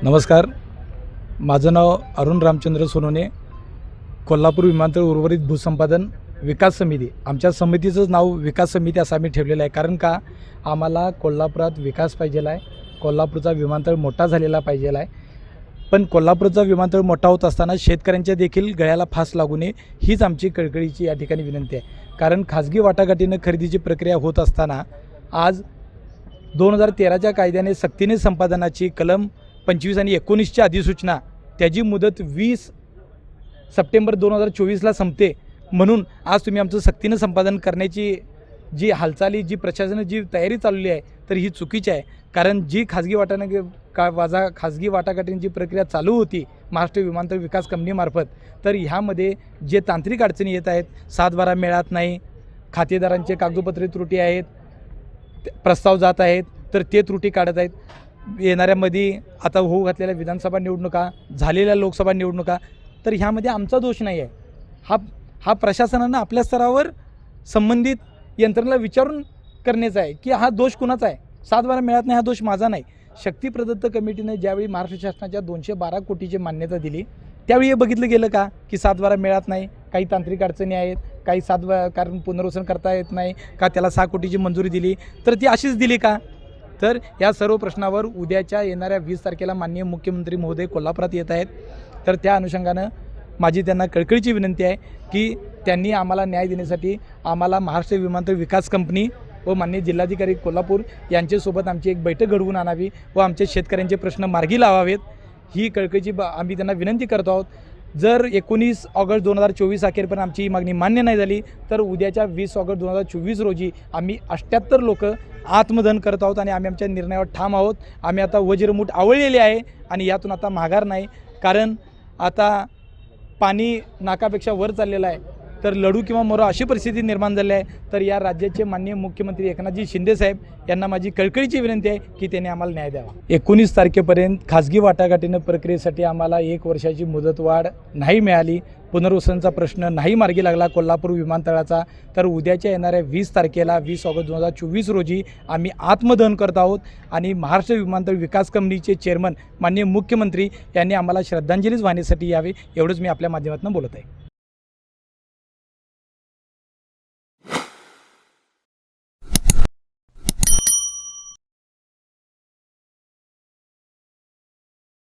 नमस्कार. माझं नाव अरुण रामचंद्र सोनवणे. कोल्हापूर विमानतळ उर्वरित भूसंपादन विकास समिती, आमच्या समितीचंच नाव विकास समिती असं आम्ही ठेवलेलं आहे. कारण का आम्हाला कोल्हापुरात विकास पाहिजेला आहे. कोल्हापूरचा विमानतळ मोठा झालेला पाहिजेला आहे. पण कोल्हापूरचा विमानतळ मोठा होत असताना शेतकऱ्यांच्या देखील गळ्याला फास लागू नये हीच आमची कळकळीची या ठिकाणी विनंती आहे. कारण खाजगी वाटाघाटीनं खरेदीची प्रक्रिया होत असताना आज 2013च्या कायद्याने सक्तीने संपादनाची कलम 25 आणि 19ची अधिसूचना, त्याची मुदत 20 सप्टेंबर 2024ला संपते. म्हणून आज तुम्ही आमचं सक्तीनं संपादन करण्याची जी हालचाली, जी प्रशासनाची जी तयारी चालवली आहे, तर ही चुकीची आहे. कारण जी खाजगी वाटाघाटींची प्रक्रिया चालू होती महाराष्ट्र विमानतळ विकास कंपनीमार्फत, तर ह्यामध्ये जे तांत्रिक अडचणी येत आहेत, 7/12 मिळत नाही, खातेदारांचे कागदोपत्री त्रुटी आहेत, प्रस्ताव जात आहेत, तर ते त्रुटी काढत आहेत. येणाऱ्यामध्ये आता होऊ घातलेल्या विधानसभा निवडणुका, झालेल्या लोकसभा निवडणुका, तर ह्यामध्ये आमचा दोष नाही आहे. हा प्रशासनानं आपल्या स्तरावर संबंधित यंत्रणेला विचारून करण्याचा आहे की हा दोष कुणाचा आहे. 7/12 मिळत नाही हा दोष माझा नाही. शक्ती प्रदत्त कमिटीने ज्यावेळी महाराष्ट्र शासनाच्या 212 कोटीची मान्यता दिली, त्यावेळी हे बघितलं गेलं का की 7/12 मिळत नाही, काही तांत्रिक अडचणी आहेत, काही कारण पुनर्वसन करता येत नाही का, त्याला 6 कोटीची मंजुरी दिली, तर ती अशीच दिली का? तर या सर्व प्रश्नावर उद्याच्या येणाऱ्या 20 तारखेला माननीय मुख्यमंत्री महोदय कोल्हापुरात येत आहेत. तर त्या अनुषंगानं माझी त्यांना कळकळीची विनंती आहे की त्यांनी आम्हाला न्याय देण्यासाठी आम्हाला महाराष्ट्र विमानतळ विकास कंपनी व माननीय जिल्हाधिकारी कोल्हापूर यांच्यासोबत आमची एक बैठक घडवून आणावी व आमचे शेतकऱ्यांचे प्रश्न मार्गी लावावेत, ही कळकळीची आम्ही त्यांना विनंती करतो आहोत. जर 19 ऑगस्ट 2024 अखेरपर्यंत आमची ही मागणी मान्य नाही झाली, तर उद्याच्या 20 ऑगस्ट 2024 रोजी आम्ही 78 लोक आत्मदहन करत आहोत आणि आम्ही आमच्या निर्णयावर ठाम आहोत. आम्ही आता वज्रमूठ आवळलेली आहे आणि यातून आता माघार नाही. कारण आता पाणी नाकापेक्षा वर चाललेलं आहे, तर लढू किंवा मरो अशी परिस्थिती निर्माण झाली आहे. तर या राज्याचे माननीय मुख्यमंत्री एकनाथजी शिंदेसाहेब यांना माझी कळकळीची विनंती आहे की त्यांनी आम्हाला न्याय द्यावा. 19 तारखेपर्यंत खाजगी वाटाघाटीनं प्रक्रियेसाठी आम्हाला 1 वर्षाची मुदतवाढ नाही मिळाली, पुनर्वसनाचा प्रश्न नाही मार्गी लागला कोल्हापूर विमानतळाचा, तर उद्याच्या येणाऱ्या 20 तारखेला 20 ऑगस्ट 2024 रोजी आम्ही आत्मदहन करत आहोत आणि महाराष्ट्र विमानतळ विकास कंपनीचे चेअरमन माननीय मुख्यमंत्री यांनी आम्हाला श्रद्धांजलीच वाहण्यासाठी यावे, एवढंच मी आपल्या माध्यमातून बोलत आहे.